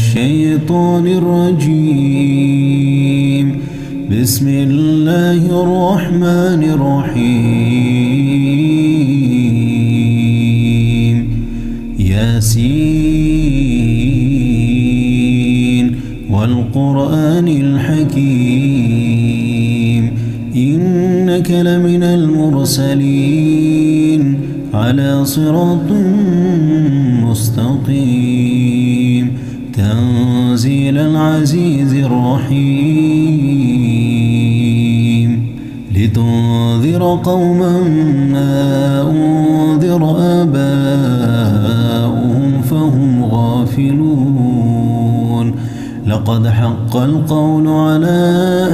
الشيطان الرجيم. بسم الله الرحمن الرحيم. ياسين والقرآن الحكيم إنك لمن المرسلين على صراط مستقيم تنزيل العزيز الرحيم لتنذر قوما ما أنذر آباؤهم فهم غافلون لقد حق القول على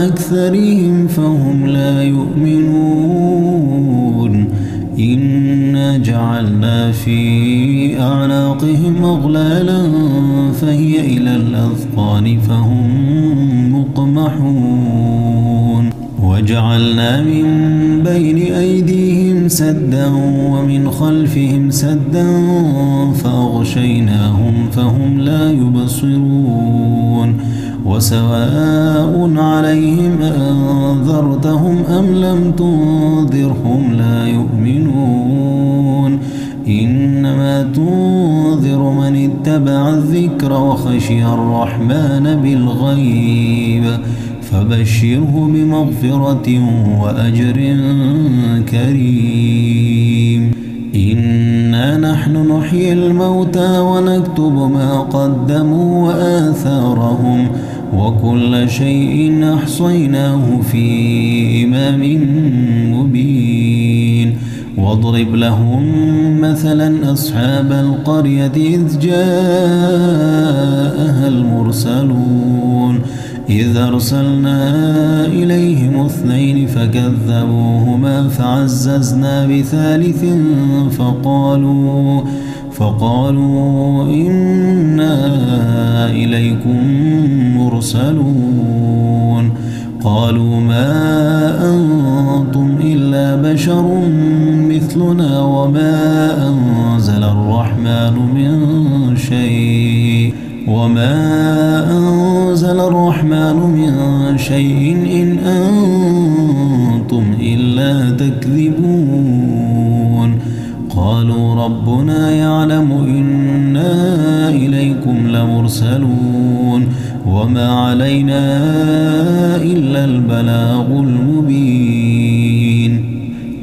أكثرهم فهم لا يؤمنون إنا جعلنا في أعناقهم أغلالا فهي إلى الأذقان فهم مقمحون وجعلنا من بين أيديهم سدا ومن خلفهم سدا فأغشيناهم فهم لا يبصرون وسواء عليهم أنذرتهم أم لم تنذرهم لا يؤمنون إنما تنذر من اتبع الذكر وخشي الرحمن بالغيب فبشره بمغفرة وأجر كريم. إنا نحن نحيي الموتى ونكتب ما قدموا وآثارهم وكل شيء أحصيناه في إمام مبين. واضرب لهم مثلا أصحاب القرية إذ جاءها المرسلون إذ أرسلنا إليهم 2 فكذبوهما فعززنا بثالث فقالوا إنا إليكم مرسلون قالوا ما أنتم إلا بشر مثلنا وما أنزل الرحمن من شيء إن أنتم إلا تكذبون. قالوا ربنا يعلم إنا إليكم لمرسلون وما علينا إلا البلاغ المبين.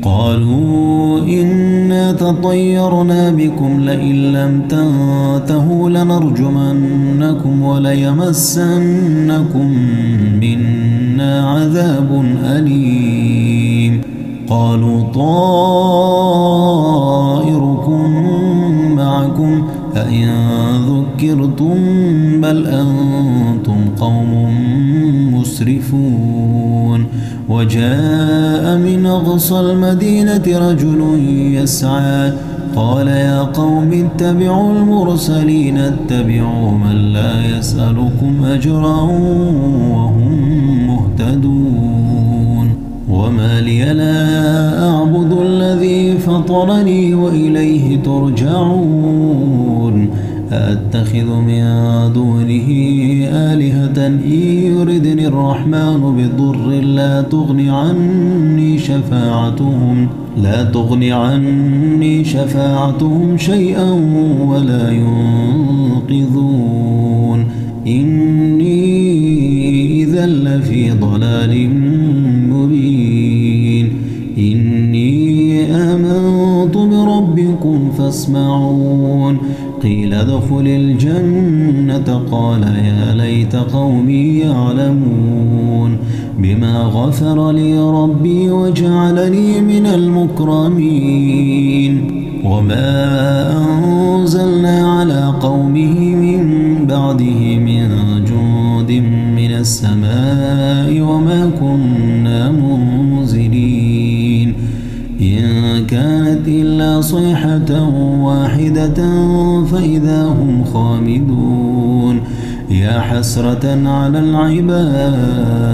قالوا إنا تطيرنا بكم لئن لم تنتهوا لنرجمنكم وليمسنكم منا عذاب أليم. قالوا طائركم معكم أئن ذكرتم بل أنتم قوم مسرفون. وجاء من أقصى المدينة رجل يسعى قال يا قوم اتبعوا المرسلين اتبعوا من لا يسألكم أجرا وهم مهتدون. وما لي لا أعبد الذي فطرني وإليه ترجعون. أأتخذ من دونه آلهة إن يردني الرحمن بضر لا تغني عني شفاعتهم شيئا ولا ينقذون. إني إذا لفي ضلال مبين. إني آمنت بربكم فاسمعون. قيل ادخل الجنة قال يا ليت قومي يعلمون بما غفر لي ربي وجعلني من المكرمين. وما أنزلنا على قومه من بعده من جند من السماء وما كنا منزلين. إن كانت إلا صيحة واحدة فإذا هم خامدون. يا حسرة على العباد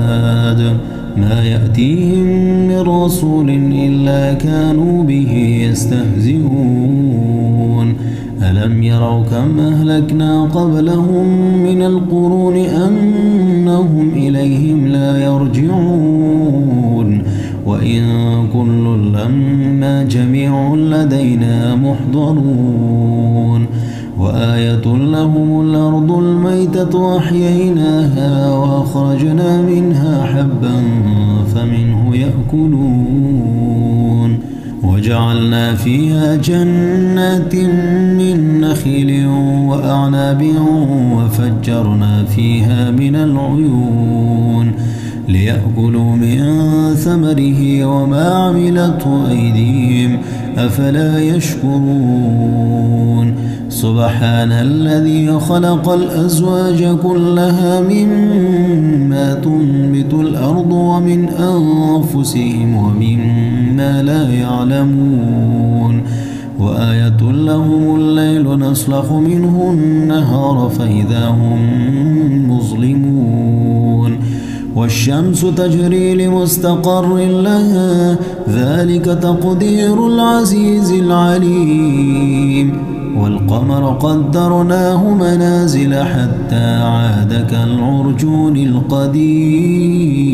ما يأتيهم من رسول إلا كانوا به يستهزئون. ألم يروا كم أهلكنا قبلهم من القرون أنهم إليهم لا يرجعون وإن كل لما جميع لدينا محضرون وآية لهم الأرض الميتة وأحييناها وأخرجنا منها حبا فمنه يأكلون وجعلنا فيها جنات من نخيل وأعناب وفجرنا فيها من العيون ليأكلوا من ثمره وما عملته أيديهم أفلا يشكرون سبحان الذي خلق الأزواج كلها مما تنبت الأرض ومن أنفسهم ومما لا يعلمون وآية لهم الليل نسلخ منه النهار فإذا هم مظلمون والشمس تجري لمستقر لها ذلك تقدير العزيز العليم والقمر قدرناه منازل حتى عاد كالعرجون القديم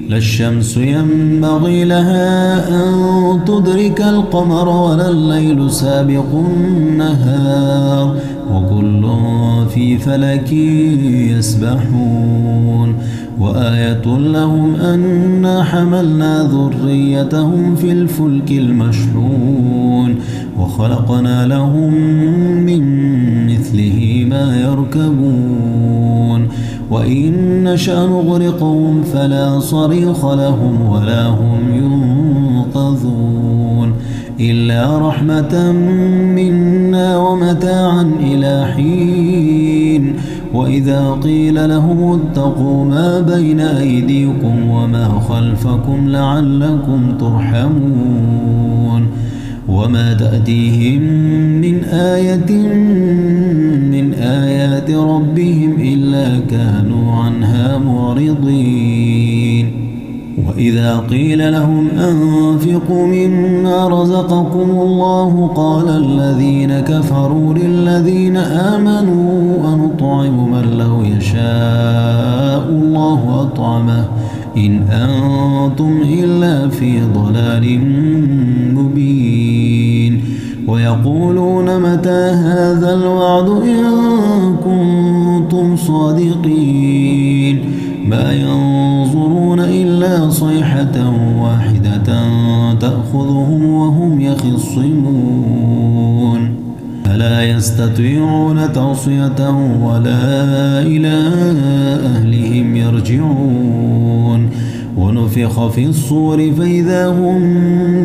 لا الشمس ينبغي لها أن تدرك القمر ولا الليل سابق النهار وكل في فلك يسبحون وآية لهم أنا حملنا ذريتهم في الفلك المشحون وخلقنا لهم من مثله ما يركبون وإن نشأ نغرقهم فلا صريخ لهم ولا هم ينقذون إلا رحمة منا ومتاعا إلى حين وإذا قيل لهم اتقوا ما بين أيديكم وما خلفكم لعلكم ترحمون وما تأتيهم من آية من آيات ربهم إلا كانوا عنها معرضين وإذا قيل لهم أنفقوا مما رزقكم الله قال الذين كفروا للذين آمنوا أنطعم من لو يشاء الله أطعمه إن أنتم إلا في ضلال مبين ويقولون متى هذا الوعد إن كنتم صادقين ما ينظرون إلا صيحة واحدة تأخذهم وهم يخصمون فلا يستطيعون توصية ولا إلى أهلهم يرجعون ونفخ في الصور فإذا هم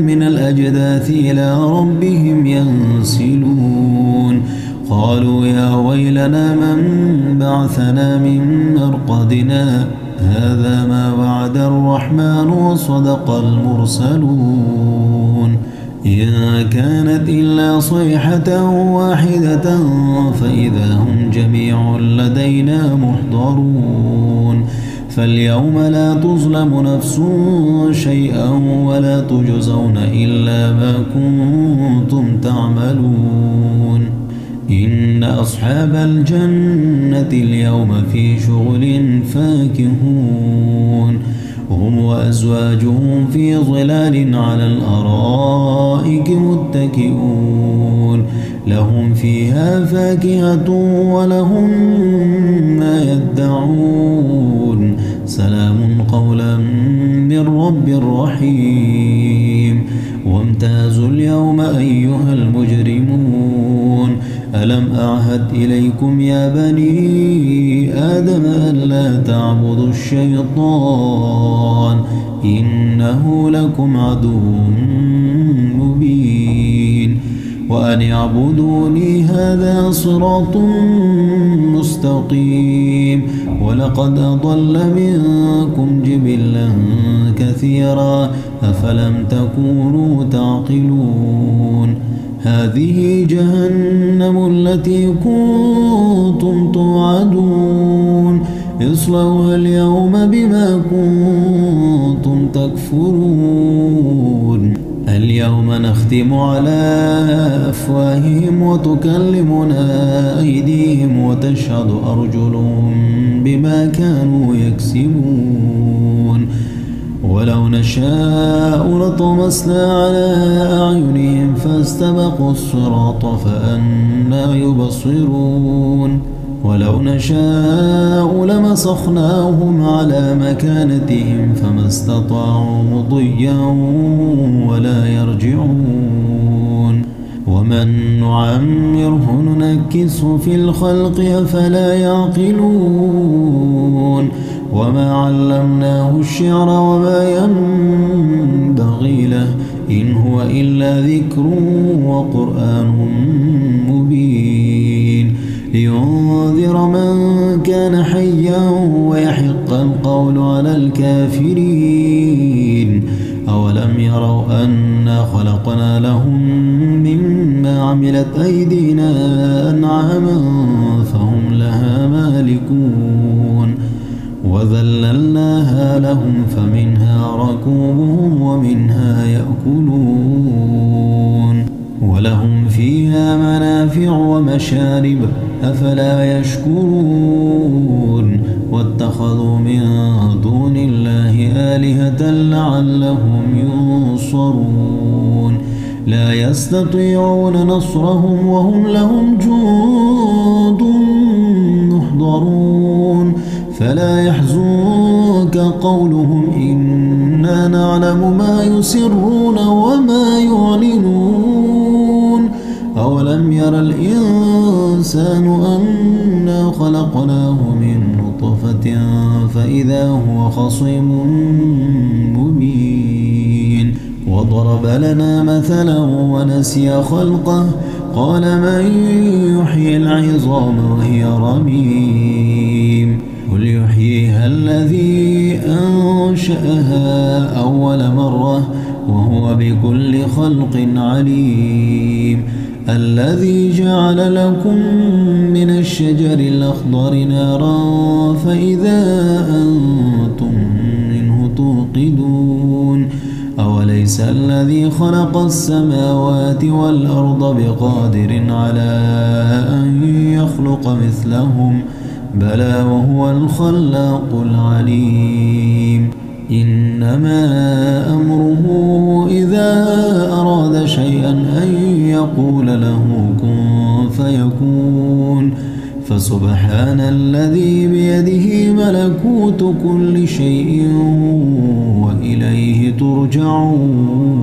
من الأجداث إلى ربهم ينسلون قالوا يا ويلنا من بعثنا من مرقدنا هذا ما وعد الرحمن وصدق المرسلون إن كانت إلا صيحة واحدة فإذا هم جميع لدينا محضرون فاليوم لا تظلم نفس شيئا ولا تجزون إلا ما كنتم تعملون إن أصحاب الجنة اليوم في شغل فاكهون هم وأزواجهم في ظلال على الأرائك متكئون لهم فيها فاكهة ولهم ما يدعون سلام قولا من رب رحيم وامتازوا اليوم أيها المجرمون ألم أعهد إليكم يا بني آدم ألا تعبدوا الشيطان إنه لكم عدو مبين وأن اعبدوني هذا صراط مستقيم ولقد أضل منكم جبلا كثيرا أفلم تكونوا تعقلون هذه جهنم التي كنتم توعدون اصلوها اليوم بما كنتم تكفرون اليوم نختم على أفواههم وتكلمنا أيديهم وتشهد أرجلهم بما كانوا يكسبون ولو نشاء لطمسنا على أعينهم فاستبقوا الصراط فأنى يبصرون ولو نشاء لمسخناهم على مكانتهم فما استطاعوا مضيا ولا يرجعون ومن نعمره ننكسه في الخلق أفلا يعقلون وما علمناه الشعر وما ينبغي له إن هو إلا ذكر وقرآن مبين لينذر من كان حيا ويحق القول على الكافرين أولم يروا أنا خلقنا لهم مما عملت أيدينا أنعاما فهم لها مالكون وذللناها لهم فمنها ركوبهم ومنها يأكلون ولهم فيها منافع ومشارب أفلا يشكرون واتخذوا من دون الله آلهة لعلهم ينصرون لا يستطيعون نصرهم وهم لهم جند محضرون فلا يحزنك قولهم إنا نعلم ما يسرون وما يعلنون أولم ير الإنسان أنا خلقناه من نطفة فإذا هو خصيم مبين وضرب لنا مثلا ونسي خلقه قال من يحيي العظام وهي رميم قل يحييها الذي أنشأها أول مرة وهو بكل خلق عليم الذي جعل لكم من الشجر الأخضر نارا فإذا أنتم منه توقدون أوليس الذي خلق السماوات والأرض بقادر على أن يخلق مثلهم بلى وهو الخلاق العليم إنما أمره إذا أراد شيئا أن يقول له كن فيكون فسبحان الذي بيده ملكوت كل شيء وإليه ترجعون